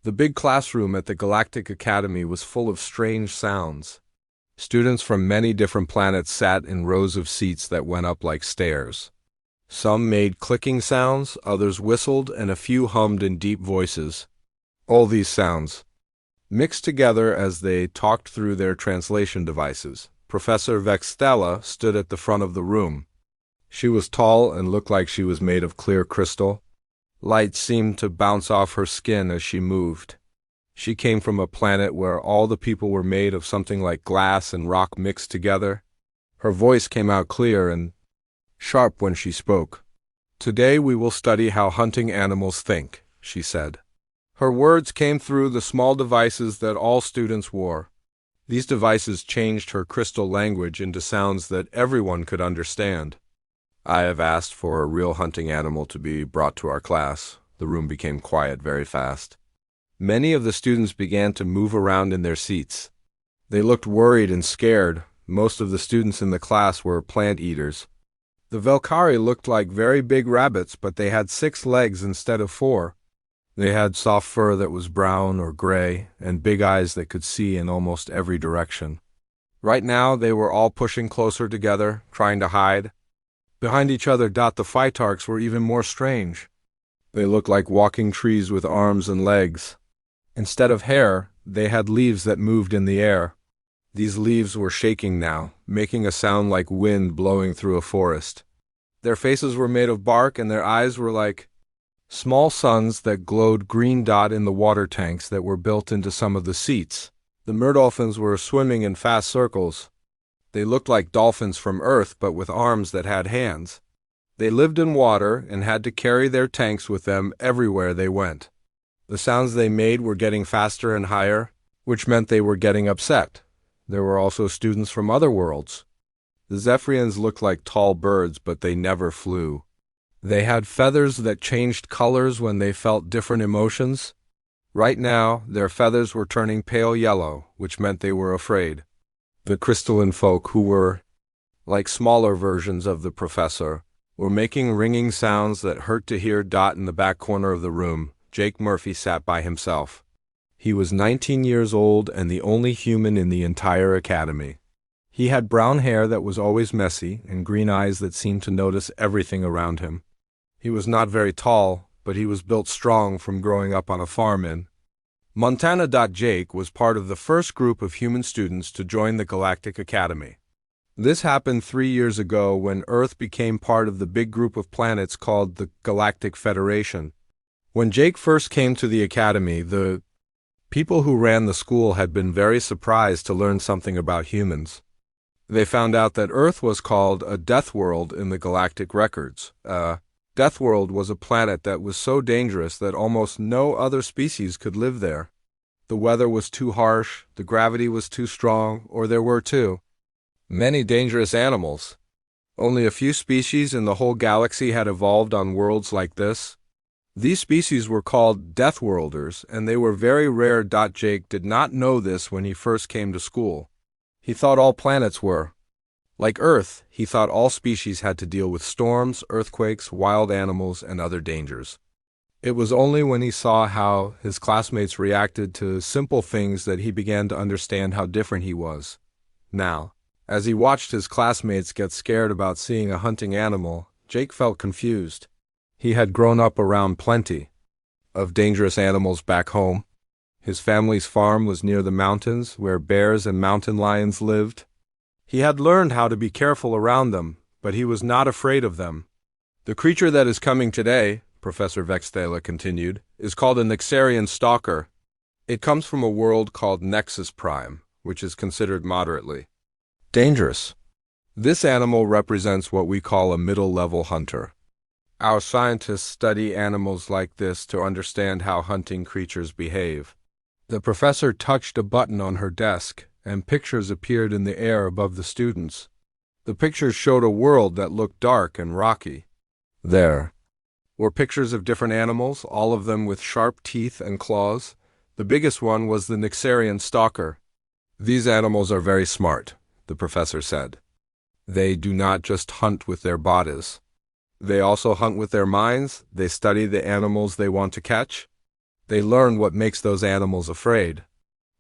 The big classroom at the Galactic Academy was full of strange sounds. Students from many different planets sat in rows of seats that went up like stairs. Some made clicking sounds, others whistled, and a few hummed in deep voices. All these sounds mixed together as they talked through their translation devices. Professor Vexella stood at the front of the room. She was tall and looked like she was made of clear crystal. Light seemed to bounce off her skin as she moved. She came from a planet where all the people were made of something like glass and rock mixed together. Her voice came out clear and sharp when she spoke. "Today we will study how hunting animals think," she said. Her words came through the small devices that all students wore. These devices changed her crystal language into sounds that everyone could understand. "I have asked for a real hunting animal to be brought to our class." The room became quiet very fast. Many of the students began to move around in their seats. They looked worried and scared. Most of the students in the class were plant eaters. The Velkari looked like very big rabbits, but they had 6 legs instead of 4. They had soft fur that was brown or gray, and big eyes that could see in almost every direction. Right now, they were all pushing closer together, trying to hide. Behind each other, the Phytarchs were even more strange. They looked like walking trees with arms and legs. Instead of hair, they had leaves that moved in the air. These leaves were shaking now, making a sound like wind blowing through a forest. Their faces were made of bark, and their eyes were like small suns that glowed green dot in the water tanks that were built into some of the seats. The merdolphins were swimming in fast circles. They looked like dolphins from Earth, but with arms that had hands. They lived in water and had to carry their tanks with them everywhere they went. The sounds they made were getting faster and higher, which meant they were getting upset. There were also students from other worlds. The Zephyrians looked like tall birds, but they never flew. They had feathers that changed colors when they felt different emotions. Right now, their feathers were turning pale yellow, which meant they were afraid. The crystalline folk, who were like smaller versions of the professor, were making ringing sounds that hurt to hear. In the back corner of the room, Jake Murphy sat by himself. He was 19 years old and the only human in the entire academy. He had brown hair that was always messy and green eyes that seemed to notice everything around him. He was not very tall, but he was built strong from growing up on a farm in Montana. Jake was part of the first group of human students to join the Galactic Academy. This happened 3 years ago when Earth became part of the big group of planets called the Galactic Federation. When Jake first came to the Academy, the people who ran the school had been very surprised to learn something about humans. They found out that Earth was called a Deathworld in the galactic records. Deathworld was a planet that was so dangerous that almost no other species could live there. The weather was too harsh, the gravity was too strong, or there were too many dangerous animals. Only a few species in the whole galaxy had evolved on worlds like this. These species were called Deathworlders, and they were very rare. Jake did not know this when he first came to school. He thought all planets were like Earth. He thought all species had to deal with storms, earthquakes, wild animals, and other dangers. It was only when he saw how his classmates reacted to simple things that he began to understand how different he was. Now, as he watched his classmates get scared about seeing a hunting animal, Jake felt confused. He had grown up around plenty of dangerous animals back home. His family's farm was near the mountains, where bears and mountain lions lived. He had learned how to be careful around them, but he was not afraid of them. "The creature that is coming today," Professor Vexella continued, "is called a Nexarian stalker. It comes from a world called Nexus Prime, which is considered moderately dangerous. This animal represents what we call a middle-level hunter. Our scientists study animals like this to understand how hunting creatures behave." The professor touched a button on her desk, and pictures appeared in the air above the students. The pictures showed a world that looked dark and rocky. There were pictures of different animals, all of them with sharp teeth and claws. The biggest one was the Nexarian stalker. "These animals are very smart," the professor said. "They do not just hunt with their bodies. They also hunt with their minds. They study the animals they want to catch. They learn what makes those animals afraid.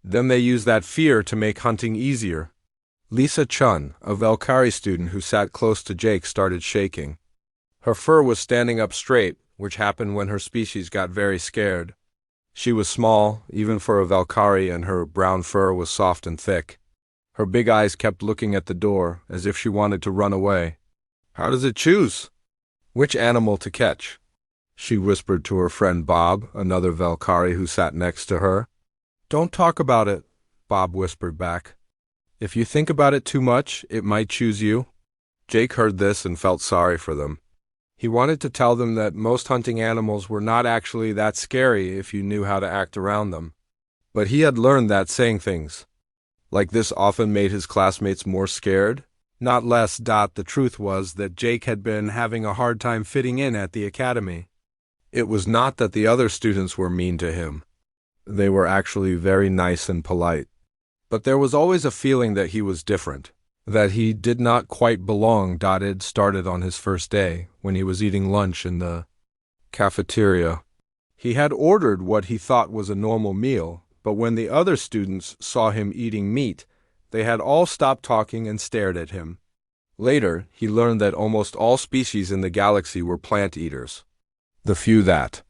Then they use that fear to make hunting easier. Lisa Chun, a Valkyrie student who sat close to Jake, started shaking. Her fur was standing up straight, which happened when her species got very scared. She was small, even for a Valkyrie, and her brown fur was soft and thick. Her big eyes kept looking at the door, as if she wanted to run away. "How does it choose which animal to catch?" she whispered to her friend Bob, another Valkyrie who sat next to her. "Don't talk about it," Bob whispered back. "If you think about it too much, it might choose you." Jake heard this and felt sorry for them. He wanted to tell them that most hunting animals were not actually that scary if you knew how to act around them. But he had learned that saying things like this often made his classmates more scared, not less. The truth was that Jake had been having a hard time fitting in at the academy. It was not that the other students were mean to him. They were actually very nice and polite. But there was always a feeling that he was different, that he did not quite belong. It started on his first day, when he was eating lunch in the cafeteria. He had ordered what he thought was a normal meal, but when the other students saw him eating meat, they had all stopped talking and stared at him. Later, he learned that almost all species in the galaxy were plant eaters. The few that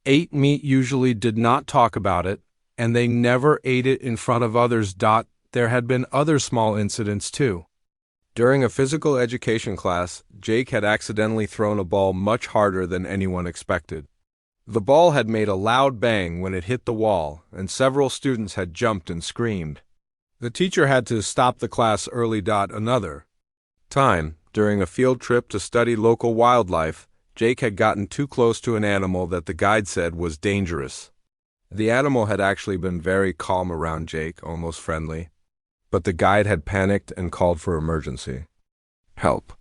ate meat usually did not talk about it, and they never ate it in front of others. There had been other small incidents too. During a physical education class, Jake had accidentally thrown a ball much harder than anyone expected. The ball had made a loud bang when it hit the wall, and several students had jumped and screamed. The teacher had to stop the class early. Another time, during a field trip to study local wildlife, Jake had gotten too close to an animal that the guide said was dangerous. The animal had actually been very calm around Jake, almost friendly, but the guide had panicked and called for emergency help.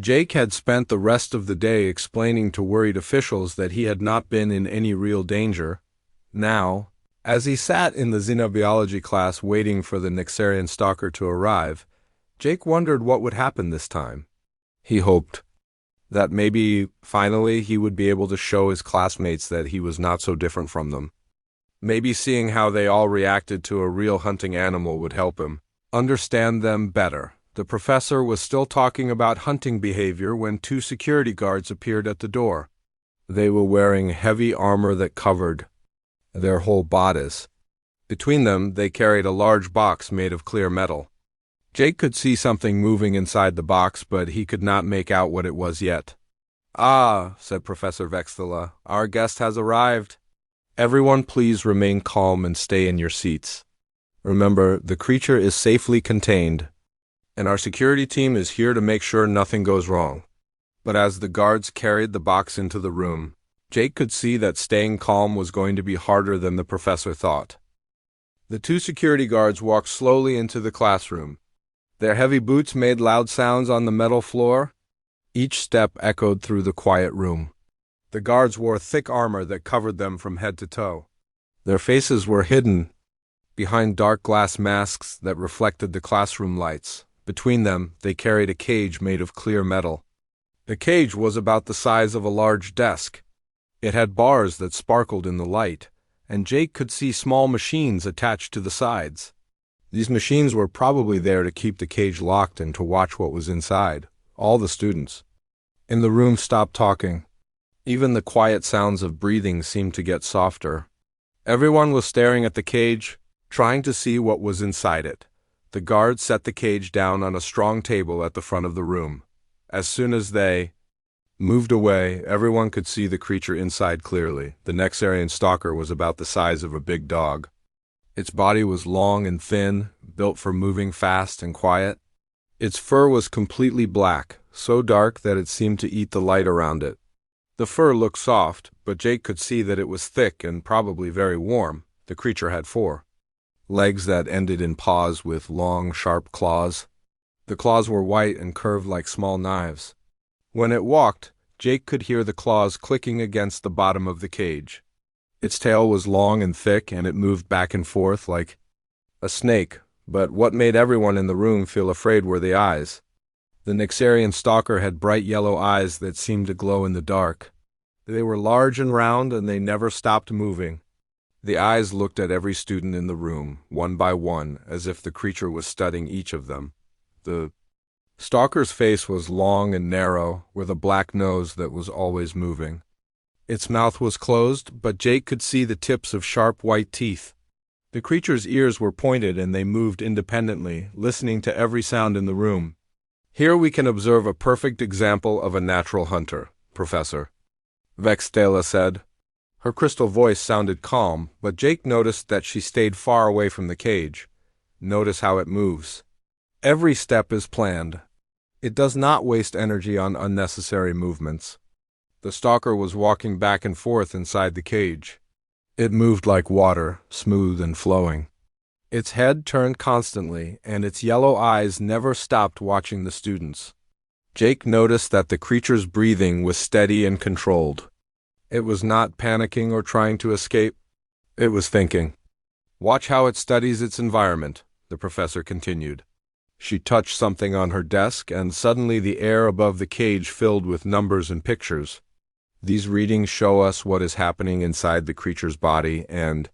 Jake had spent the rest of the day explaining to worried officials that he had not been in any real danger. Now, as he sat in the xenobiology class waiting for the Nyxarian stalker to arrive, Jake wondered what would happen this time. He hoped that maybe, finally, he would be able to show his classmates that he was not so different from them. Maybe seeing how they all reacted to a real hunting animal would help him understand them better. The professor was still talking about hunting behavior when two security guards appeared at the door. They were wearing heavy armor that covered their whole bodies. Between them, they carried a large box made of clear metal. Jake could see something moving inside the box, but he could not make out what it was yet. "Ah," said Professor Vexella, "our guest has arrived. Everyone please remain calm and stay in your seats. Remember, the creature is safely contained, and our security team is here to make sure nothing goes wrong." But as the guards carried the box into the room, Jake could see that staying calm was going to be harder than the professor thought. The two security guards walked slowly into the classroom. Their heavy boots made loud sounds on the metal floor. Each step echoed through the quiet room. The guards wore thick armor that covered them from head to toe. Their faces were hidden behind dark glass masks that reflected the classroom lights. Between them, they carried a cage made of clear metal. The cage was about the size of a large desk. It had bars that sparkled in the light, and Jake could see small machines attached to the sides. These machines were probably there to keep the cage locked and to watch what was inside. All the students in the room stopped talking. Even the quiet sounds of breathing seemed to get softer. Everyone was staring at the cage, trying to see what was inside it. The guards set the cage down on a strong table at the front of the room. As soon as they moved away, everyone could see the creature inside clearly. The Nyxarian stalker was about the size of a big dog. Its body was long and thin, built for moving fast and quiet. Its fur was completely black, so dark that it seemed to eat the light around it. The fur looked soft, but Jake could see that it was thick and probably very warm. The creature had 4 legs that ended in paws with long, sharp claws. The claws were white and curved like small knives. When it walked, Jake could hear the claws clicking against the bottom of the cage. Its tail was long and thick, and it moved back and forth like a snake, but what made everyone in the room feel afraid were the eyes. The Nyxarian stalker had bright yellow eyes that seemed to glow in the dark. They were large and round, and they never stopped moving. The eyes looked at every student in the room, one by one, as if the creature was studying each of them. The stalker's face was long and narrow, with a black nose that was always moving. Its mouth was closed, but Jake could see the tips of sharp white teeth. The creature's ears were pointed and they moved independently, listening to every sound in the room. Here we can observe a perfect example of a natural hunter, Professor, Vexella said. Her crystal voice sounded calm, but Jake noticed that she stayed far away from the cage. Notice how it moves. Every step is planned. It does not waste energy on unnecessary movements. The stalker was walking back and forth inside the cage. It moved like water, smooth and flowing. Its head turned constantly, and its yellow eyes never stopped watching the students. Jake noticed that the creature's breathing was steady and controlled. It was not panicking or trying to escape. It was thinking. Watch how it studies its environment, the professor continued. She touched something on her desk, and suddenly the air above the cage filled with numbers and pictures. These readings show us what is happening inside the creature's body and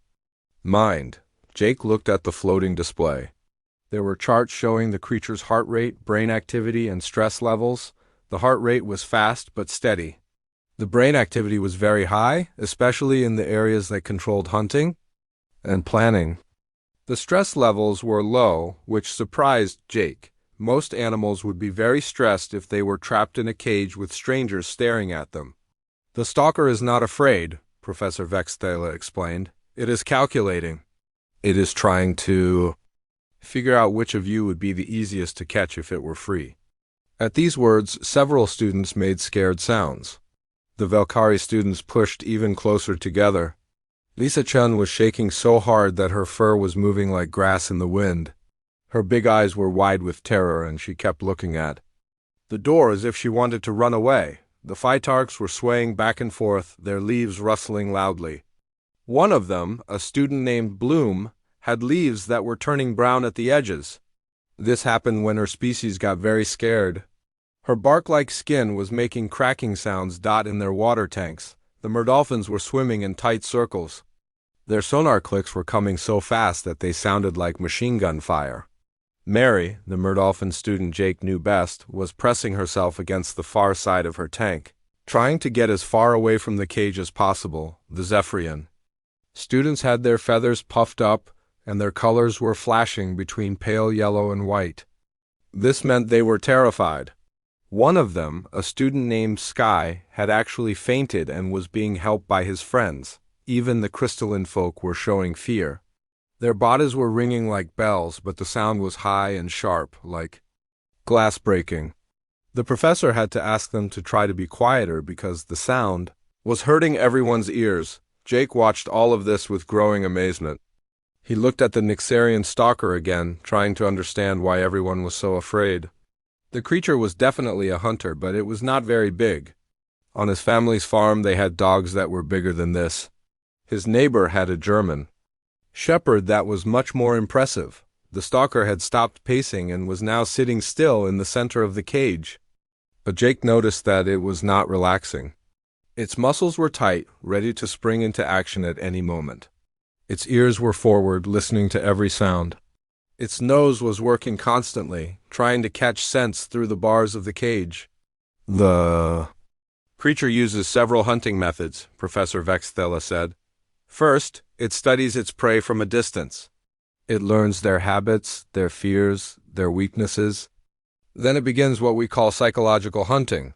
mind. Jake looked at the floating display. There were charts showing the creature's heart rate, brain activity, and stress levels. The heart rate was fast but steady. The brain activity was very high, especially in the areas that controlled hunting and planning. The stress levels were low, which surprised Jake. Most animals would be very stressed if they were trapped in a cage with strangers staring at them. The stalker is not afraid, Professor Vexella explained. It is calculating. It is trying to figure out which of you would be the easiest to catch if it were free. At these words, several students made scared sounds. The Valkyrie students pushed even closer together. Lisa-chan was shaking so hard that her fur was moving like grass in the wind. Her big eyes were wide with terror, and she kept looking at the door as if she wanted to run away. The phytarchs were swaying back and forth, their leaves rustling loudly. One of them, a student named Bloom, had leaves that were turning brown at the edges. This happened when her species got very scared. Her bark-like skin was making cracking sounds in their water tanks. The merdolphins were swimming in tight circles. Their sonar clicks were coming so fast that they sounded like machine gun fire. Mary, the merdolphin student Jake knew best, was pressing herself against the far side of her tank, trying to get as far away from the cage as possible, the Zephyrian. Students had their feathers puffed up, and their colors were flashing between pale yellow and white. This meant they were terrified. One of them, a student named Sky, had actually fainted and was being helped by his friends. Even the crystalline folk were showing fear. Their bodies were ringing like bells, but the sound was high and sharp, like glass breaking. The professor had to ask them to try to be quieter because the sound was hurting everyone's ears. Jake watched all of this with growing amazement. He looked at the Nyxarian stalker again, trying to understand why everyone was so afraid. The creature was definitely a hunter, but it was not very big. On his family's farm they had dogs that were bigger than this. His neighbor had a German shepherd that was much more impressive. The stalker had stopped pacing and was now sitting still in the center of the cage. But Jake noticed that it was not relaxing. Its muscles were tight, ready to spring into action at any moment. Its ears were forward, listening to every sound. Its nose was working constantly, trying to catch scents through the bars of the cage. The creature uses several hunting methods, Professor Vexella said. First, it studies its prey from a distance. It learns their habits, their fears, their weaknesses. Then it begins what we call psychological hunting.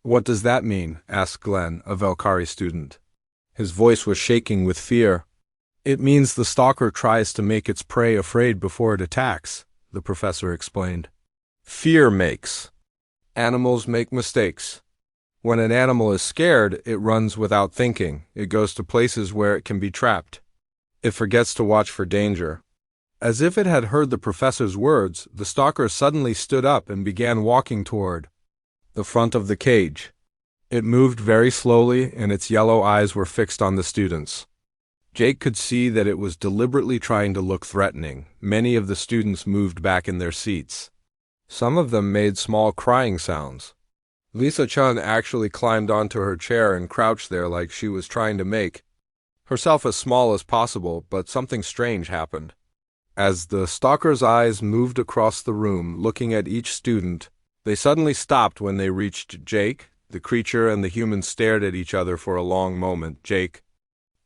What does that mean? Asked Glenn, a Valkyrie student. His voice was shaking with fear. It means the stalker tries to make its prey afraid before it attacks, the professor explained. Fear makes animals make mistakes. When an animal is scared, it runs without thinking. It goes to places where it can be trapped. It forgets to watch for danger. As if it had heard the professor's words, the stalker suddenly stood up and began walking toward the front of the cage. It moved very slowly, and its yellow eyes were fixed on the students. Jake could see that it was deliberately trying to look threatening. Many of the students moved back in their seats. Some of them made small crying sounds. Lisa-chan actually climbed onto her chair and crouched there like she was trying to make herself as small as possible, but something strange happened. As the stalker's eyes moved across the room, looking at each student, they suddenly stopped when they reached Jake. The creature and the human stared at each other for a long moment. Jake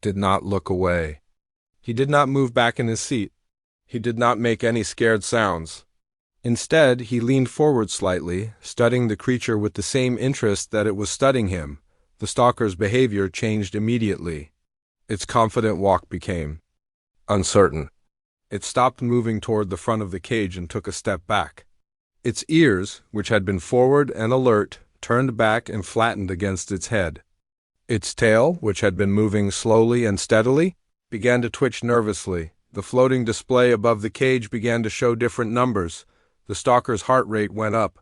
did not look away. He did not move back in his seat. He did not make any scared sounds. Instead, he leaned forward slightly, studying the creature with the same interest that it was studying him. The stalker's behavior changed immediately. Its confident walk became uncertain. It stopped moving toward the front of the cage and took a step back. Its ears, which had been forward and alert, turned back and flattened against its head. Its tail, which had been moving slowly and steadily, began to twitch nervously. The floating display above the cage began to show different numbers. The stalker's heart rate went up.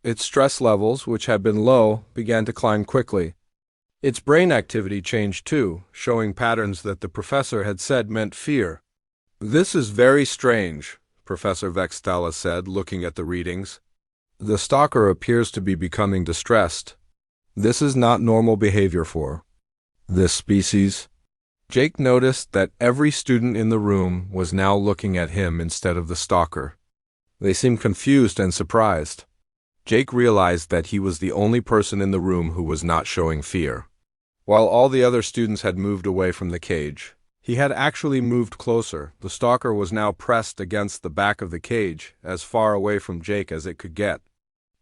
Its stress levels, which had been low, began to climb quickly. Its brain activity changed too, showing patterns that the professor had said meant fear. "This is very strange," Professor Vexella said, looking at the readings. "The stalker appears to be becoming distressed. This is not normal behavior for this species." Jake noticed that every student in the room was now looking at him instead of the stalker. They seemed confused and surprised. Jake realized that he was the only person in the room who was not showing fear. While all the other students had moved away from the cage, he had actually moved closer. The stalker was now pressed against the back of the cage, as far away from Jake as it could get.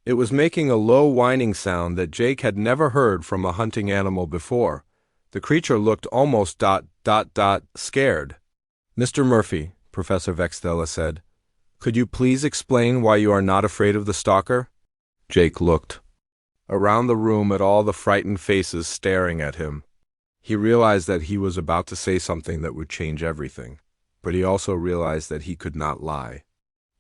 It was making a low whining sound that Jake had never heard from a hunting animal before. The creature looked almost scared. "Mr. Murphy," Professor Vexella said, "could you please explain why you are not afraid of the stalker?" Jake looked around the room at all the frightened faces staring at him. He realized that he was about to say something that would change everything, but he also realized that he could not lie.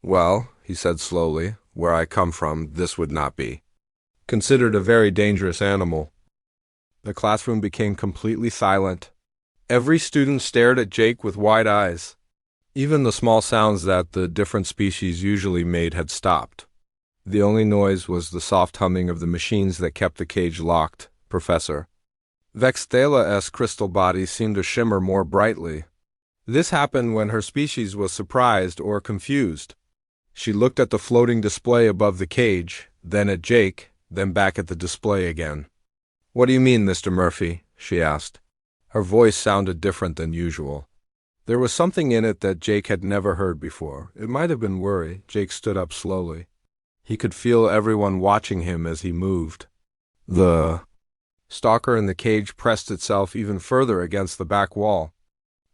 "Well," he said slowly, "where I come from, this would not be considered a very dangerous animal." The classroom became completely silent. Every student stared at Jake with wide eyes. Even the small sounds that the different species usually made had stopped. The only noise was the soft humming of the machines that kept the cage locked. Professor Vexella's crystal body seemed to shimmer more brightly. This happened when her species was surprised or confused. She looked at the floating display above the cage, then at Jake, then back at the display again. "What do you mean, Mr. Murphy?" she asked. Her voice sounded different than usual. There was something in it that Jake had never heard before. It might have been worry. Jake stood up slowly. He could feel everyone watching him as he moved. The stalker in the cage pressed itself even further against the back wall.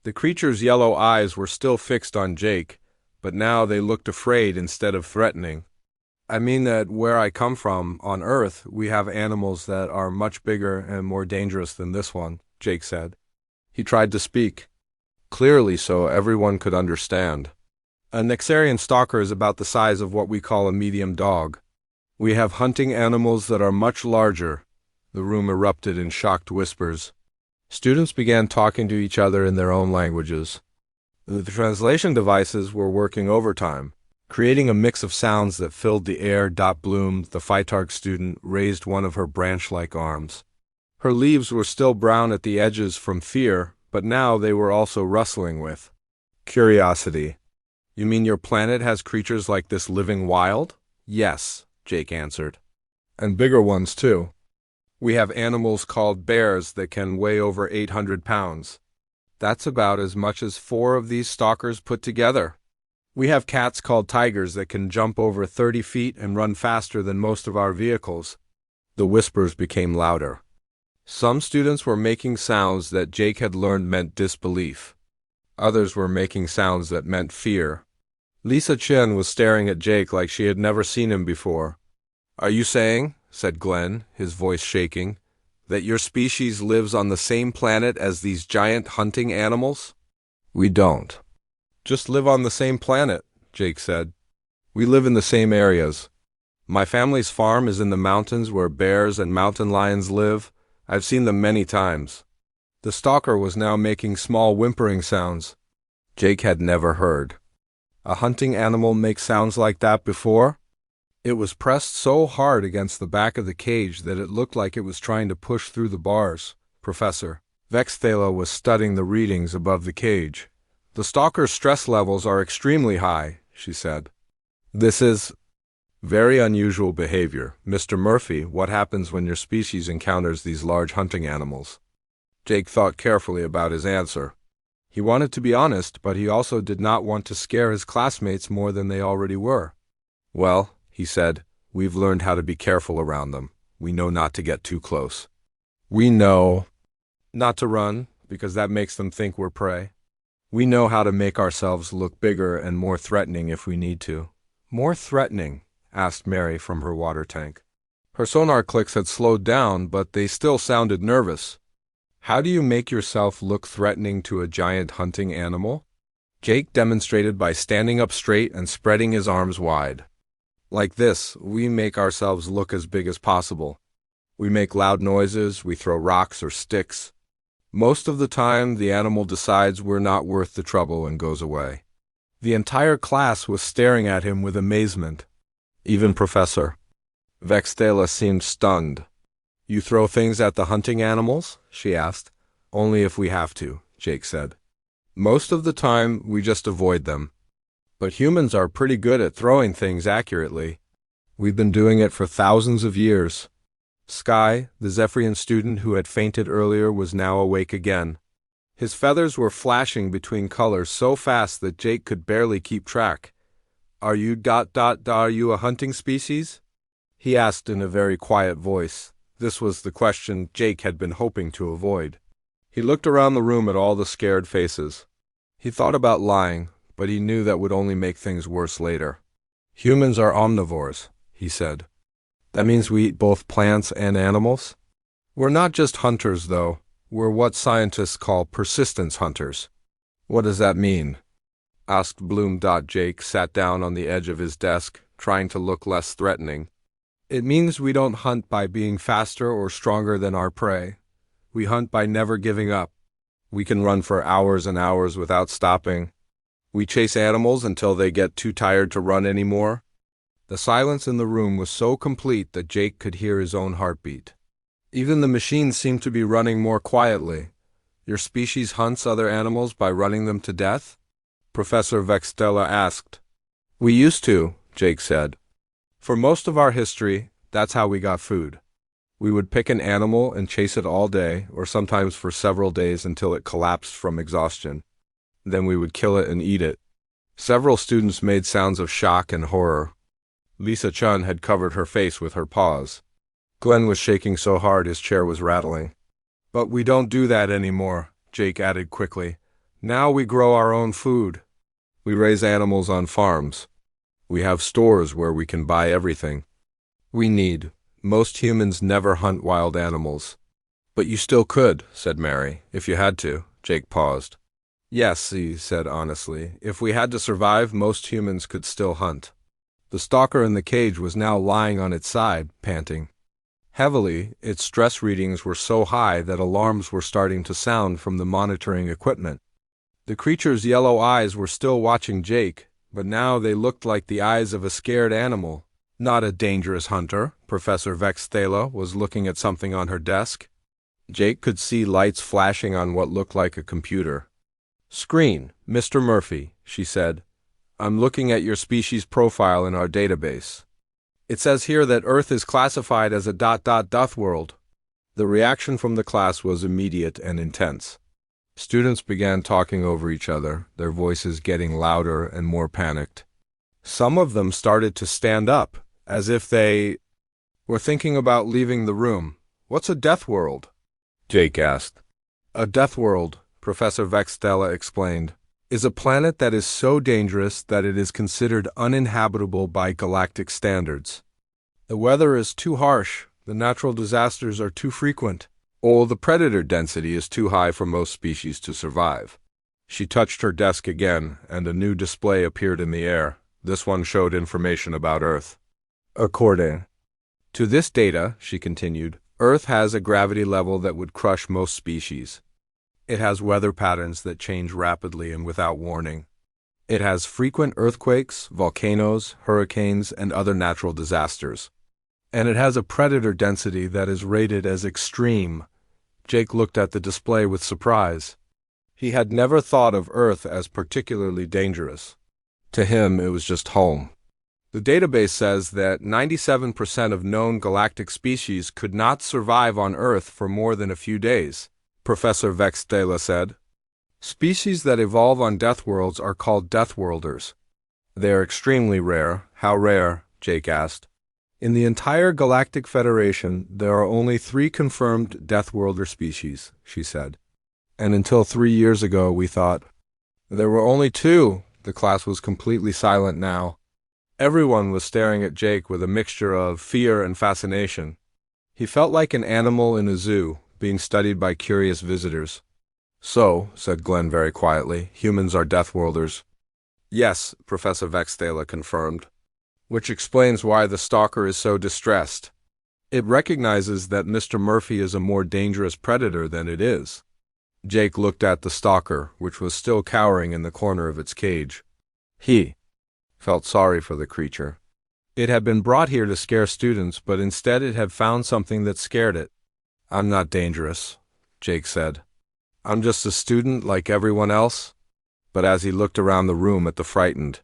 The creature's yellow eyes were still fixed on Jake, but now they looked afraid instead of threatening. "I mean that where I come from, on Earth, we have animals that are much bigger and more dangerous than this one," Jake said. He tried to speak clearly so everyone could understand. "A Nexarian stalker is about the size of what we call a medium dog. We have hunting animals that are much larger." The room erupted in shocked whispers. Students began talking to each other in their own languages. The translation devices were working overtime, creating a mix of sounds that filled the air. Bloom, the Phytarch student, raised one of her branch-like arms. Her leaves were still brown at the edges from fear, but now they were also rustling with curiosity. "You mean your planet has creatures like this living wild?" "Yes," Jake answered. "And bigger ones, too. We have animals called bears that can weigh over 800 pounds. That's about as much as 4 of these stalkers put together. We have cats called tigers that can jump over 30 feet and run faster than most of our vehicles." The whispers became louder. Some students were making sounds that Jake had learned meant disbelief. Others were making sounds that meant fear. Lisa Chen was staring at Jake like she had never seen him before. "Are you saying," said Glenn, his voice shaking, "that your species lives on the same planet as these giant hunting animals?" "We don't just live on the same planet," Jake said. "We live in the same areas. My family's farm is in the mountains where bears and mountain lions live. I've seen them many times." The stalker was now making small whimpering sounds. Jake had never heard a hunting animal make sounds like that before. It was pressed so hard against the back of the cage that it looked like it was trying to push through the bars. Professor Vexella was studying the readings above the cage. "The stalker's stress levels are extremely high," she said. "This is very unusual behavior. Mr. Murphy, what happens when your species encounters these large hunting animals?" Jake thought carefully about his answer. He wanted to be honest, but he also did not want to scare his classmates more than they already were. "Well," he said, "we've learned how to be careful around them. We know not to get too close. We know not to run, because that makes them think we're prey. We know how to make ourselves look bigger and more threatening if we need to." "More threatening?" asked Mary from her water tank. Her sonar clicks had slowed down, but they still sounded nervous. "How do you make yourself look threatening to a giant hunting animal?" Jake demonstrated by standing up straight and spreading his arms wide. "Like this, we make ourselves look as big as possible. We make loud noises, we throw rocks or sticks. Most of the time, the animal decides we're not worth the trouble and goes away." The entire class was staring at him with amazement. Even Professor Vexella seemed stunned. "You throw things at the hunting animals?" she asked. "Only if we have to," Jake said. "Most of the time, we just avoid them. But humans are pretty good at throwing things accurately. We've been doing it for thousands of years." Sky, the Zephyrian student who had fainted earlier, was now awake again. His feathers were flashing between colors so fast that Jake could barely keep track. Are you a hunting species?" he asked in a very quiet voice. This was the question Jake had been hoping to avoid. He looked around the room at all the scared faces. He thought about lying, but he knew that would only make things worse later. "Humans are omnivores," he said. "That means we eat both plants and animals?" "We're not just hunters, though. We're what scientists call persistence hunters." "What does that mean?" asked Bloom. Jake sat down on the edge of his desk, trying to look less threatening. "It means we don't hunt by being faster or stronger than our prey. We hunt by never giving up. We can run for hours and hours without stopping. We chase animals until they get too tired to run anymore." The silence in the room was so complete that Jake could hear his own heartbeat. Even the machines seemed to be running more quietly. "Your species hunts other animals by running them to death?" Professor Vexella asked. "We used to," Jake said. "For most of our history, that's how we got food. We would pick an animal and chase it all day, or sometimes for several days until it collapsed from exhaustion. Then we would kill it and eat it." Several students made sounds of shock and horror. Lisa Chun had covered her face with her paws. Glenn was shaking so hard his chair was rattling. "But we don't do that anymore," Jake added quickly. "Now we grow our own food. We raise animals on farms. We have stores where we can buy everything we need. Most humans never hunt wild animals." "But you still could," said Mary, "if you had to." Jake paused. "Yes," he said honestly. "If we had to survive, most humans could still hunt." The stalker in the cage was now lying on its side, panting heavily. Its stress readings were so high that alarms were starting to sound from the monitoring equipment. The creature's yellow eyes were still watching Jake, but now they looked like the eyes of a scared animal. "Not a dangerous hunter." Professor Vexella was looking at something on her desk. Jake could see lights flashing on what looked like a computer screen. "Mr. Murphy," she said, "I'm looking at your species profile in our database. It says here that Earth is classified as a Deathworld." The reaction from the class was immediate and intense. Students began talking over each other, their voices getting louder and more panicked. Some of them started to stand up, as if they were thinking about leaving the room. "What's a Deathworld?" Jake asked. "A Deathworld," Professor Vexella explained, "is a planet that is so dangerous that it is considered uninhabitable by galactic standards. The weather is too harsh, the natural disasters are too frequent, or the predator density is too high for most species to survive." She touched her desk again, and a new display appeared in the air. This one showed information about Earth. "According to this data," she continued, "Earth has a gravity level that would crush most species. It has weather patterns that change rapidly and without warning. It has frequent earthquakes, volcanoes, hurricanes, and other natural disasters. And it has a predator density that is rated as extreme." Jake looked at the display with surprise. He had never thought of Earth as particularly dangerous. To him, it was just home. The database says that 97% of known galactic species could not survive on Earth for more than a few days, Professor Vexella said. Species that evolve on Deathworlds are called Deathworlders. They are extremely rare. How rare? Jake asked. In the entire Galactic Federation, there are only 3 confirmed Deathworlder species, she said. And until 3 years ago, we thought. There were only 2. The class was completely silent now. Everyone was staring at Jake with a mixture of fear and fascination. He felt like an animal in a zoo, being studied by curious visitors. So, said Glenn very quietly, humans are Deathworlders. Yes, Professor Vexella confirmed. Which explains why the stalker is so distressed. It recognizes that Mr. Murphy is a more dangerous predator than it is. Jake looked at the stalker, which was still cowering in the corner of its cage. He felt sorry for the creature. It had been brought here to scare students, but instead it had found something that scared it. I'm not dangerous, Jake said. I'm just a student like everyone else. But as he looked around the room at the frightened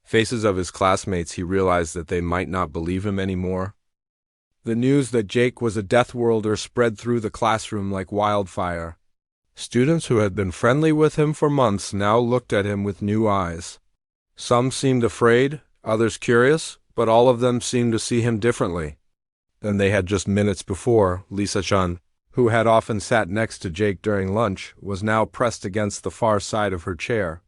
faces of his classmates, he realized that they might not believe him anymore. The news that Jake was a Deathworlder spread through the classroom like wildfire. Students who had been friendly with him for months now looked at him with new eyes. Some seemed afraid, others curious, but all of them seemed to see him differently than they had just minutes before. Lisa-chan, who had often sat next to Jake during lunch, was now pressed against the far side of her chair.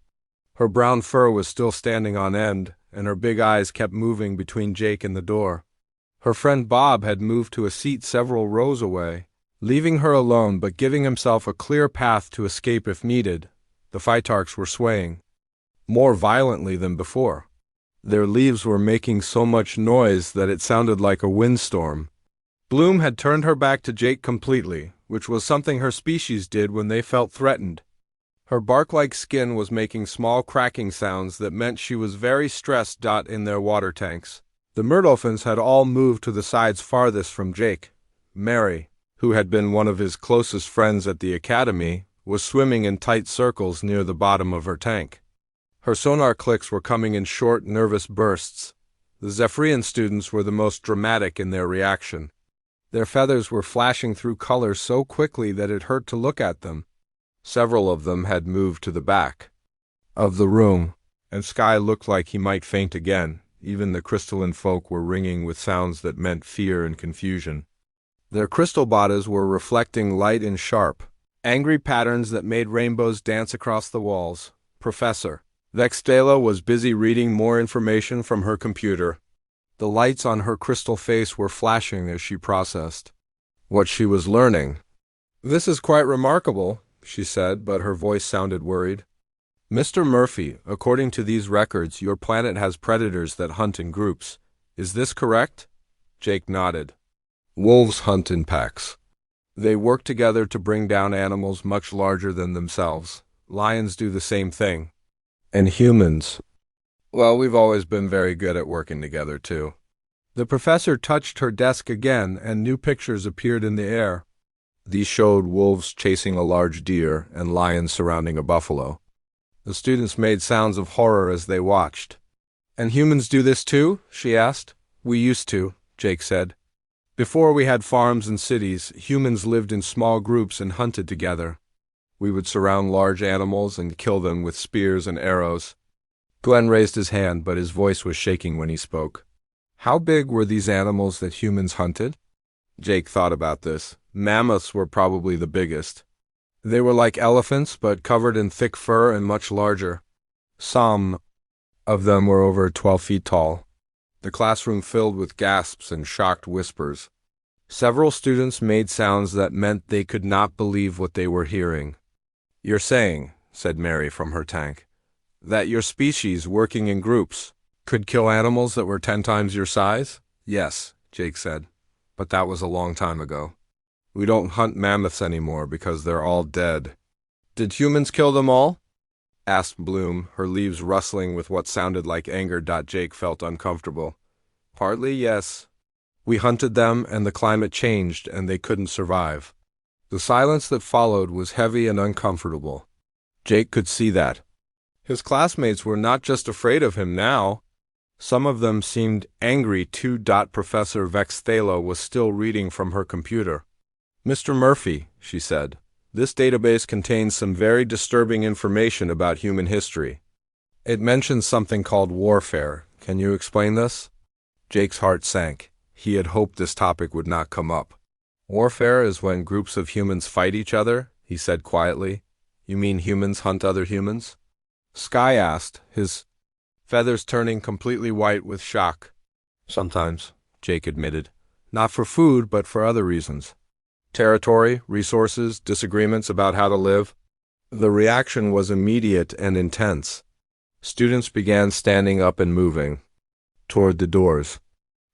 Her brown fur was still standing on end, and her big eyes kept moving between Jake and the door. Her friend Bob had moved to a seat several rows away, leaving her alone but giving himself a clear path to escape if needed. The Phytarchs were swaying more violently than before. Their leaves were making so much noise that it sounded like a windstorm. Bloom had turned her back to Jake completely, which was something her species did when they felt threatened. Her bark-like skin was making small cracking sounds that meant she was very stressed. In their water tanks, the Murdolphins had all moved to the sides farthest from Jake. Mary, who had been one of his closest friends at the academy, was swimming in tight circles near the bottom of her tank. Her sonar clicks were coming in short, nervous bursts. The Zephyrian students were the most dramatic in their reaction. Their feathers were flashing through color so quickly that it hurt to look at them. Several of them had moved to the back of the room, and Sky looked like he might faint again. Even the crystalline folk were ringing with sounds that meant fear and confusion. Their crystal bodies were reflecting light in sharp, angry patterns that made rainbows dance across the walls. Professor Vexella was busy reading more information from her computer. The lights on her crystal face were flashing as she processed what she was learning. This is quite remarkable, she said, but her voice sounded worried. Mr. Murphy, according to these records, your planet has predators that hunt in groups. Is this correct? Jake nodded. Wolves hunt in packs. They work together to bring down animals much larger than themselves. Lions do the same thing. And humans, well, we've always been very good at working together, too. The professor touched her desk again, and new pictures appeared in the air. These showed wolves chasing a large deer and lions surrounding a buffalo. The students made sounds of horror as they watched. And humans do this too? She asked. We used to, Jake said. Before we had farms and cities, humans lived in small groups and hunted together. We would surround large animals and kill them with spears and arrows. Glenn raised his hand, but his voice was shaking when he spoke. How big were these animals that humans hunted? Jake thought about this. Mammoths were probably the biggest. They were like elephants, but covered in thick fur and much larger. Some of them were over 12 feet tall. The classroom filled with gasps and shocked whispers. Several students made sounds that meant they could not believe what they were hearing. You're saying, said Mary from her tank, that your species, working in groups, could kill animals that were 10 times your size? Yes, Jake said, but that was a long time ago. We don't hunt mammoths anymore because they're all dead. Did humans kill them all? Asked Bloom, her leaves rustling with what sounded like anger. Jake felt uncomfortable. Partly, yes. We hunted them and the climate changed and they couldn't survive. The silence that followed was heavy and uncomfortable. Jake could see that. His classmates were not just afraid of him now. Some of them seemed angry too. Professor Vexella was still reading from her computer. "Mr. Murphy," she said, "this database contains some very disturbing information about human history. It mentions something called warfare. Can you explain this?" Jake's heart sank. He had hoped this topic would not come up. "Warfare is when groups of humans fight each other," he said quietly. "You mean humans hunt other humans?" Sky asked, his feathers turning completely white with shock. "Sometimes," Jake admitted. "Not for food, but for other reasons. Territory, resources, disagreements about how to live." The reaction was immediate and intense. Students began standing up and moving toward the doors.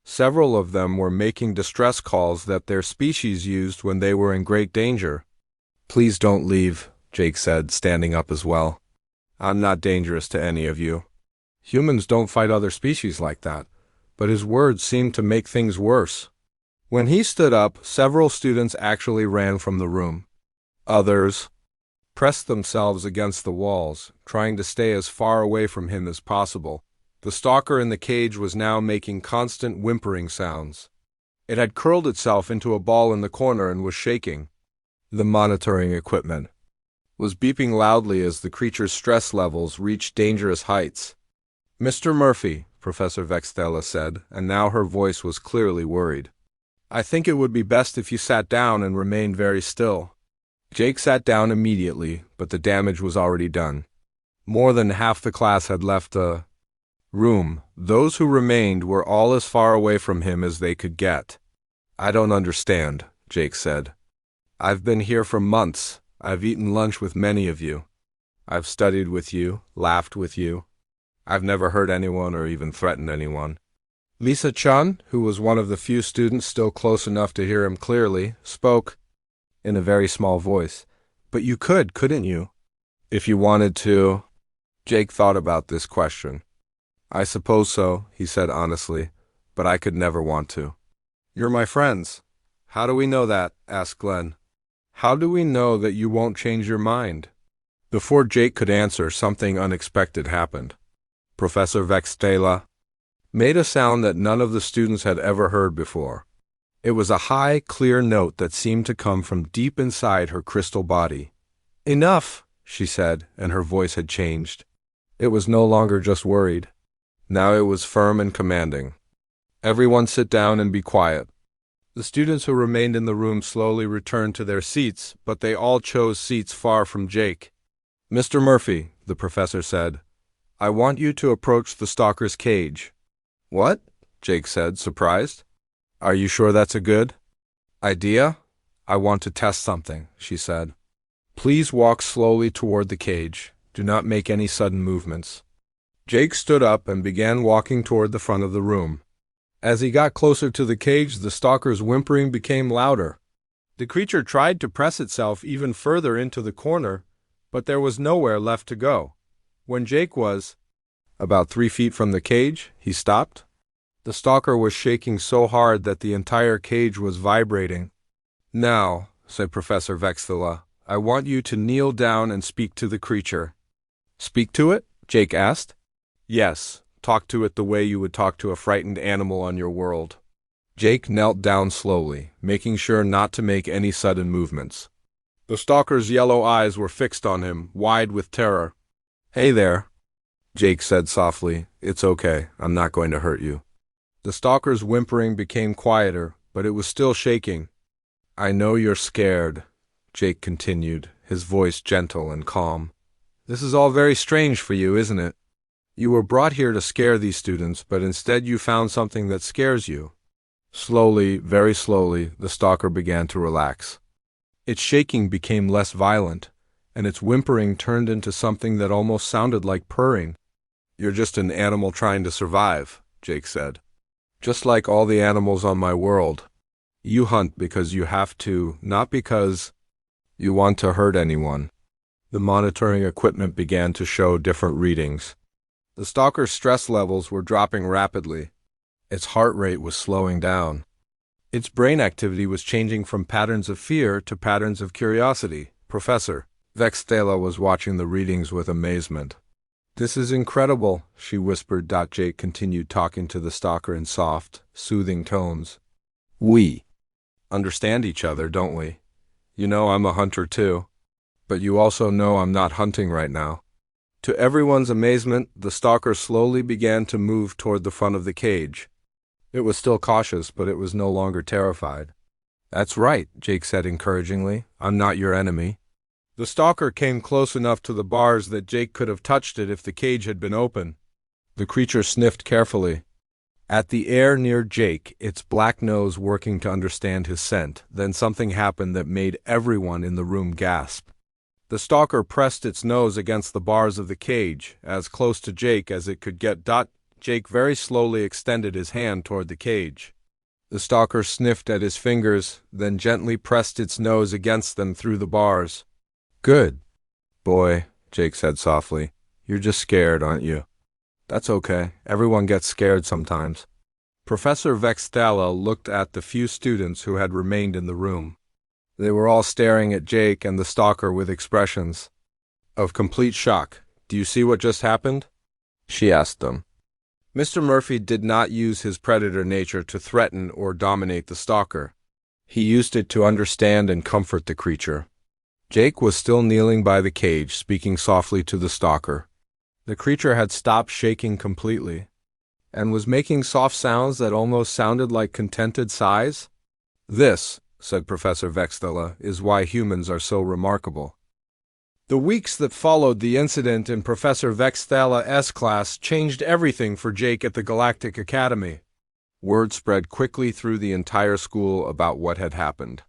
Several of them were making distress calls that their species used when they were in great danger. "Please don't leave," Jake said, standing up as well. "I'm not dangerous to any of you. Humans don't fight other species like that." But his words seemed to make things worse. When he stood up, several students actually ran from the room. Others pressed themselves against the walls, trying to stay as far away from him as possible. The stalker in the cage was now making constant whimpering sounds. It had curled itself into a ball in the corner and was shaking. The monitoring equipment was beeping loudly as the creature's stress levels reached dangerous heights. "Mr. Murphy," Professor Vexella said, and now her voice was clearly worried, "I think it would be best if you sat down and remained very still." Jake sat down immediately, but the damage was already done. More than half the class had left the room. Those who remained were all as far away from him as they could get. "I don't understand," Jake said. "I've been here for months. I've eaten lunch with many of you. I've studied with you, laughed with you. I've never hurt anyone or even threatened anyone." Lisa-chan, who was one of the few students still close enough to hear him clearly, spoke in a very small voice. "But you could, couldn't you?" "If you wanted to." Jake thought about this question. "I suppose so," he said honestly, "but I could never want to." "You're my friends." "How do we know that?" asked Glenn. "How do we know that you won't change your mind?" Before Jake could answer, something unexpected happened. Professor Vexella made a sound that none of the students had ever heard before. It was a high, clear note that seemed to come from deep inside her crystal body. "Enough," she said, and her voice had changed. It was no longer just worried. Now it was firm and commanding. "Everyone sit down and be quiet." The students who remained in the room slowly returned to their seats, but they all chose seats far from Jake. "Mr. Murphy," the professor said, "I want you to approach the stalker's cage." "What?" Jake said, surprised. "Are you sure that's a good idea?" "I want to test something," she said. "Please walk slowly toward the cage. Do not make any sudden movements." Jake stood up and began walking toward the front of the room. As he got closer to the cage, the stalker's whimpering became louder. The creature tried to press itself even further into the corner, but there was nowhere left to go. When Jake was about 3 feet from the cage, he stopped. The stalker was shaking so hard that the entire cage was vibrating. "Now," said Professor Vexella, "I want you to kneel down and speak to the creature." "Speak to it?" Jake asked. "Yes, talk to it the way you would talk to a frightened animal on your world." Jake knelt down slowly, making sure not to make any sudden movements. The stalker's yellow eyes were fixed on him, wide with terror. "Hey there," Jake said softly. "It's okay. I'm not going to hurt you." The stalker's whimpering became quieter, but it was still shaking. "I know you're scared," Jake continued, his voice gentle and calm. "This is all very strange for you, isn't it? You were brought here to scare these students, but instead you found something that scares you." Slowly, very slowly, the stalker began to relax. Its shaking became less violent, and its whimpering turned into something that almost sounded like purring. "You're just an animal trying to survive," Jake said. "Just like all the animals on my world. You hunt because you have to, not because you want to hurt anyone." The monitoring equipment began to show different readings. The stalker's stress levels were dropping rapidly. Its heart rate was slowing down. Its brain activity was changing from patterns of fear to patterns of curiosity. Professor Vexella was watching the readings with amazement. "This is incredible," she whispered. Jake continued talking to the stalker in soft, soothing tones. "We understand each other, don't we? You know I'm a hunter too. But you also know I'm not hunting right now." To everyone's amazement, the stalker slowly began to move toward the front of the cage. It was still cautious, but it was no longer terrified. "That's right," Jake said encouragingly. "I'm not your enemy." The stalker came close enough to the bars that Jake could have touched it if the cage had been open. The creature sniffed carefully at the air near Jake, its black nose working to understand his scent. Then something happened that made everyone in the room gasp. The stalker pressed its nose against the bars of the cage, as close to Jake as it could get. Jake very slowly extended his hand toward the cage. The stalker sniffed at his fingers, then gently pressed its nose against them through the bars. "Good boy," Jake said softly. "You're just scared, aren't you?" "That's okay. Everyone gets scared sometimes." Professor Vexella looked at the few students who had remained in the room. They were all staring at Jake and the stalker with expressions of complete shock. "Do you see what just happened?" she asked them. Mr. Murphy did not use his predator nature to threaten or dominate the stalker. He used it to understand and comfort the creature. Jake was still kneeling by the cage, speaking softly to the stalker. The creature had stopped shaking completely and was making soft sounds that almost sounded like contented sighs. "This," said Professor Vexella, "is why humans are so remarkable." The weeks that followed the incident in Professor Vexella's class changed everything for Jake at the Galactic Academy. Word spread quickly through the entire school about what had happened.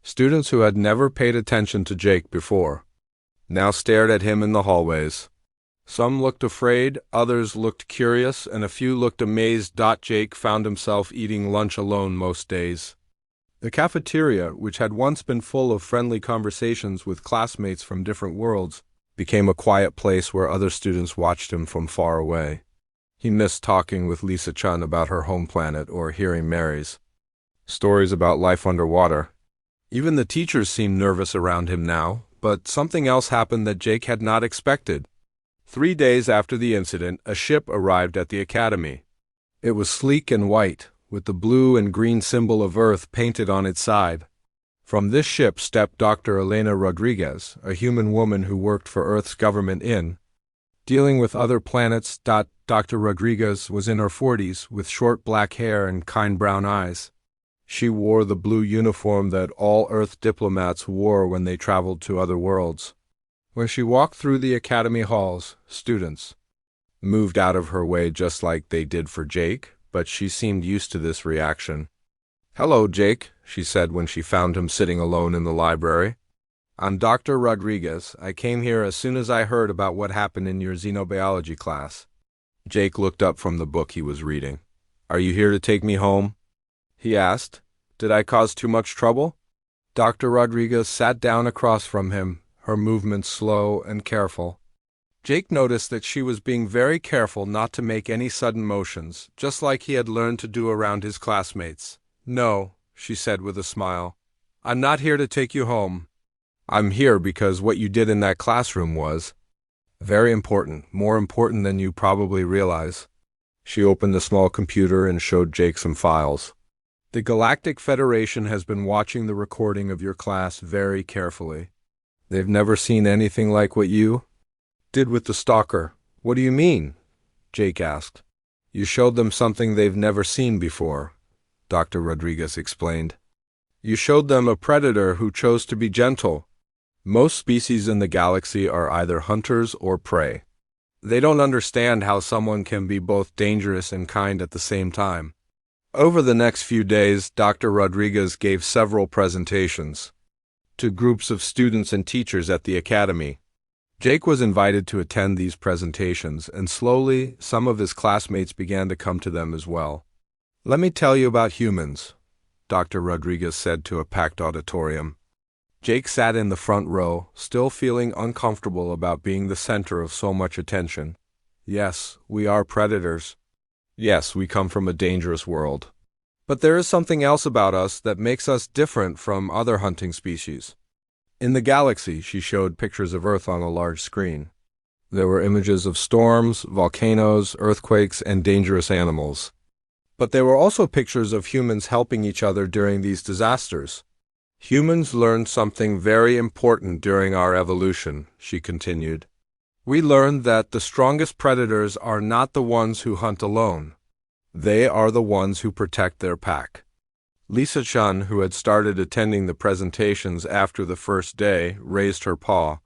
Students who had never paid attention to Jake before now stared at him in the hallways. Some looked afraid, others looked curious, and a few looked amazed. Jake found himself eating lunch alone most days. The cafeteria, which had once been full of friendly conversations with classmates from different worlds, became a quiet place where other students watched him from far away. He missed talking with Lisa Chun about her home planet or hearing Mary's stories about life underwater. Even the teachers seemed nervous around him now, but something else happened that Jake had not expected. 3 days after the incident, a ship arrived at the academy. It was sleek and white, with the blue and green symbol of Earth painted on its side. From this ship stepped Dr. Elena Rodriguez, a human woman who worked for Earth's government in dealing with other planets. Dr. Rodriguez was in her 40s, with short black hair and kind brown eyes. She wore the blue uniform that all Earth diplomats wore when they traveled to other worlds. When she walked through the academy halls, students moved out of her way just like they did for Jake, but she seemed used to this reaction. "Hello, Jake," she said when she found him sitting alone in the library. "I'm Dr. Rodriguez. I came here as soon as I heard about what happened in your xenobiology class." Jake looked up from the book he was reading. "Are you here to take me home?" he asked. "Did I cause too much trouble?" Dr. Rodriguez sat down across from him, her movements slow and careful. Jake noticed that she was being very careful not to make any sudden motions, just like he had learned to do around his classmates. "No," she said with a smile. "I'm not here to take you home. I'm here because what you did in that classroom was very important, more important than you probably realize." She opened a small computer and showed Jake some files. "The Galactic Federation has been watching the recording of your class very carefully. They've never seen anything like what you did with the stalker." "What do you mean?" Jake asked. "You showed them something they've never seen before," Dr. Rodriguez explained. "You showed them a predator who chose to be gentle. Most species in the galaxy are either hunters or prey. They don't understand how someone can be both dangerous and kind at the same time." Over the next few days, Dr. Rodriguez gave several presentations to groups of students and teachers at the academy. Jake was invited to attend these presentations, and slowly some of his classmates began to come to them as well. "Let me tell you about humans," Dr. Rodriguez said to a packed auditorium. Jake sat in the front row, still feeling uncomfortable about being the center of so much attention. "Yes, we are predators. Yes, we come from a dangerous world. But there is something else about us that makes us different from other hunting species. In the galaxy, she showed pictures of Earth on a large screen. There were images of storms, volcanoes, earthquakes, and dangerous animals. But there were also pictures of humans helping each other during these disasters. Humans learned something very important during our evolution, she continued. We learned that the strongest predators are not the ones who hunt alone. They are the ones who protect their pack. Lisa-chan, who had started attending the presentations after the first day, raised her paw.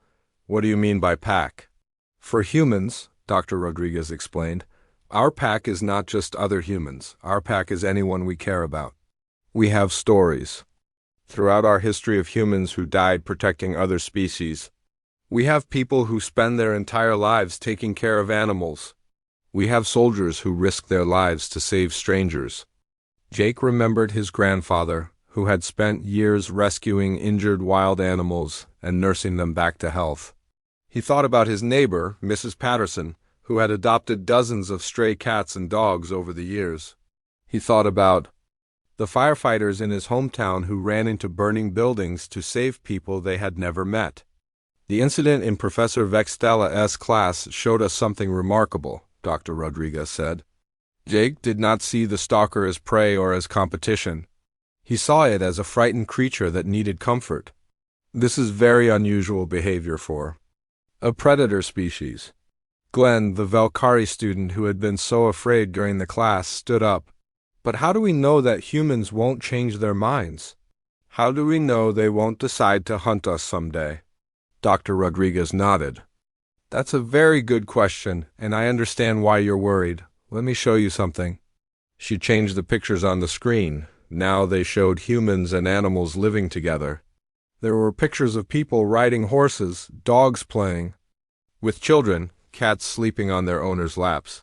What do you mean by pack? For humans, Dr. Rodriguez explained, our pack is not just other humans. Our pack is anyone we care about. We have stories. Throughout our history of humans who died protecting other species, we have people who spend their entire lives taking care of animals. We have soldiers who risk their lives to save strangers. Jake remembered his grandfather, who had spent years rescuing injured wild animals and nursing them back to health. He thought about his neighbor, Mrs. Patterson, who had adopted dozens of stray cats and dogs over the years. He thought about the firefighters in his hometown who ran into burning buildings to save people they had never met. The incident in Professor Vexella's class showed us something remarkable, Dr. Rodriguez said. Jake did not see the stalker as prey or as competition. He saw it as a frightened creature that needed comfort. This is very unusual behavior for a predator species. Glenn, the Valkyrie student who had been so afraid during the class, stood up. But how do we know that humans won't change their minds? How do we know they won't decide to hunt us someday? Dr. Rodriguez nodded. That's a very good question, and I understand why you're worried. Let me show you something. She changed the pictures on the screen. Now they showed humans and animals living together. There were pictures of people riding horses, dogs playing with children, cats sleeping on their owners' laps.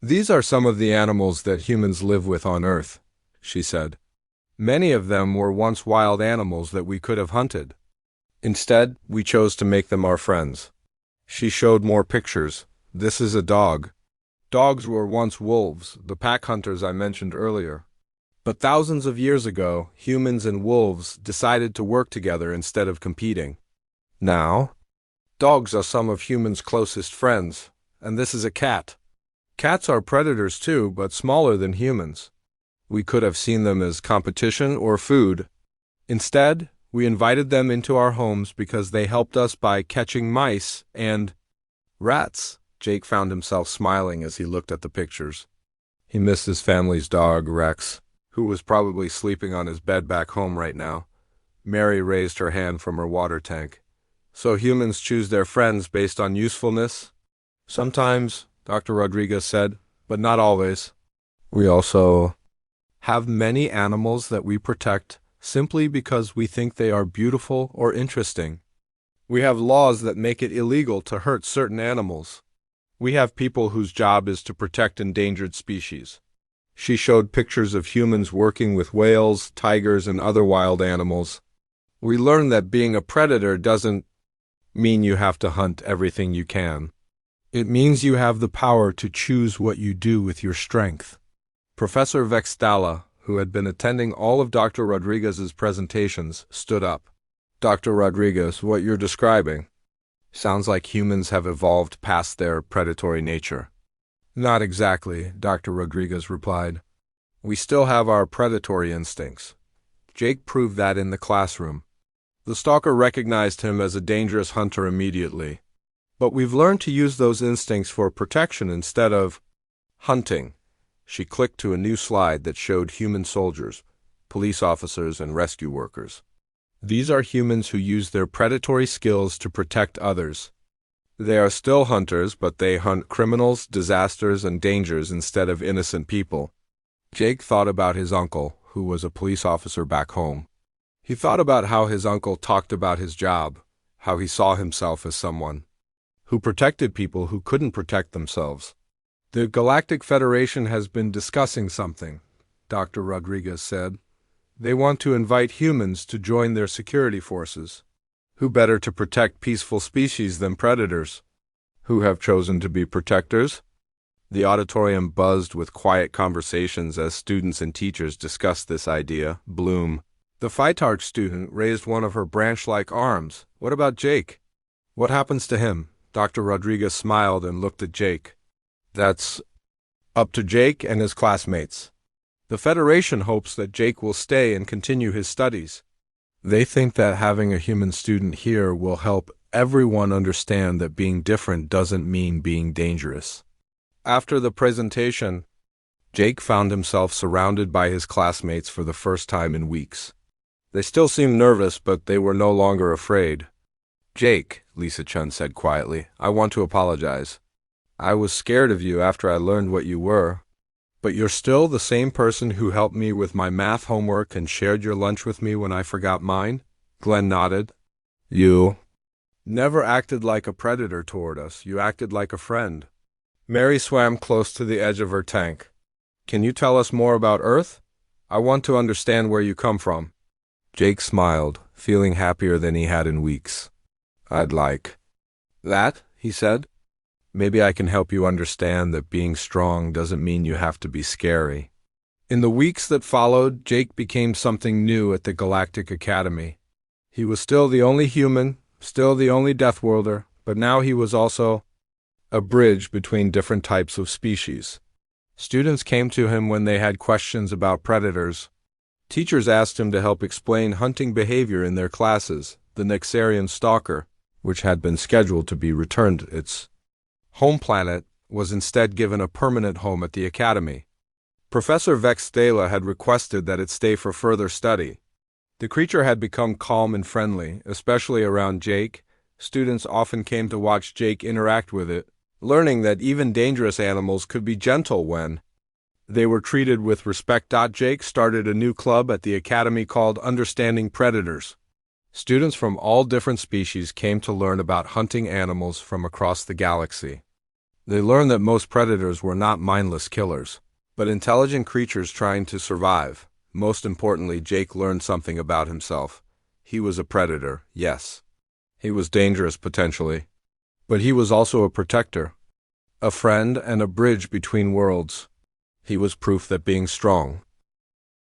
These are some of the animals that humans live with on Earth, she said. Many of them were once wild animals that we could have hunted. Instead, we chose to make them our friends. She showed more pictures. This is a dog. Dogs were once wolves, the pack hunters I mentioned earlier. But thousands of years ago, humans and wolves decided to work together instead of competing. Now, dogs are some of humans' closest friends, and this is a cat. Cats are predators too, but smaller than humans. We could have seen them as competition or food. Instead, we invited them into our homes because they helped us by catching mice and rats. Jake found himself smiling as he looked at the pictures. He missed his family's dog, Rex, who was probably sleeping on his bed back home right now. Mary raised her hand from her water tank. So humans choose their friends based on usefulness? Sometimes, Dr. Rodriguez said, but not always. We also have many animals that we protect simply because we think they are beautiful or interesting. We have laws that make it illegal to hurt certain animals. We have people whose job is to protect endangered species. She showed pictures of humans working with whales, tigers, and other wild animals. We learned that being a predator doesn't mean you have to hunt everything you can. It means you have the power to choose what you do with your strength. Professor Vexella, who had been attending all of Dr. Rodriguez's presentations, stood up. Dr. Rodriguez, what you're describing sounds like humans have evolved past their predatory nature. Not exactly, Dr. Rodriguez replied. We still have our predatory instincts. Jake proved that in the classroom. The stalker recognized him as a dangerous hunter immediately. But we've learned to use those instincts for protection instead of hunting. She clicked to a new slide that showed human soldiers, police officers, and rescue workers. These are humans who use their predatory skills to protect others. They are still hunters, but they hunt criminals, disasters, and dangers instead of innocent people. Jake thought about his uncle, who was a police officer back home. He thought about how his uncle talked about his job, how he saw himself as someone who protected people who couldn't protect themselves. The Galactic Federation has been discussing something, Dr. Rodriguez said. They want to invite humans to join their security forces. Who better to protect peaceful species than predators? Who have chosen to be protectors? The auditorium buzzed with quiet conversations as students and teachers discussed this idea. Bloom, the Phytarch student, raised one of her branch-like arms. What about Jake? What happens to him? Dr. Rodriguez smiled and looked at Jake. That's up to Jake and his classmates. The Federation hopes that Jake will stay and continue his studies. They think that having a human student here will help everyone understand that being different doesn't mean being dangerous. After the presentation, Jake found himself surrounded by his classmates for the first time in weeks. They still seemed nervous, but they were no longer afraid. Jake, Lisa Chun said quietly, I want to apologize. I was scared of you after I learned what you were. But you're still the same person who helped me with my math homework and shared your lunch with me when I forgot mine? Glenn nodded. You never acted like a predator toward us. You acted like a friend. Mary swam close to the edge of her tank. Can you tell us more about Earth? I want to understand where you come from. Jake smiled, feeling happier than he had in weeks. I'd like that, he said. Maybe I can help you understand that being strong doesn't mean you have to be scary. In the weeks that followed, Jake became something new at the Galactic Academy. He was still the only human, still the only Deathworlder, but now he was also a bridge between different types of species. Students came to him when they had questions about predators. Teachers asked him to help explain hunting behavior in their classes. The Nexarian stalker, which had been scheduled to be returned to its home planet, was instead given a permanent home at the Academy. Professor Vexella had requested that it stay for further study. The creature had become calm and friendly, especially around Jake. Students often came to watch Jake interact with it, learning that even dangerous animals could be gentle when they were treated with respect. Jake started a new club at the Academy called Understanding Predators. Students from all different species came to learn about hunting animals from across the galaxy. They learned that most predators were not mindless killers, but intelligent creatures trying to survive. Most importantly, Jake learned something about himself. He was a predator, yes. He was dangerous potentially, but he was also a protector, a friend, and a bridge between worlds. He was proof that being strong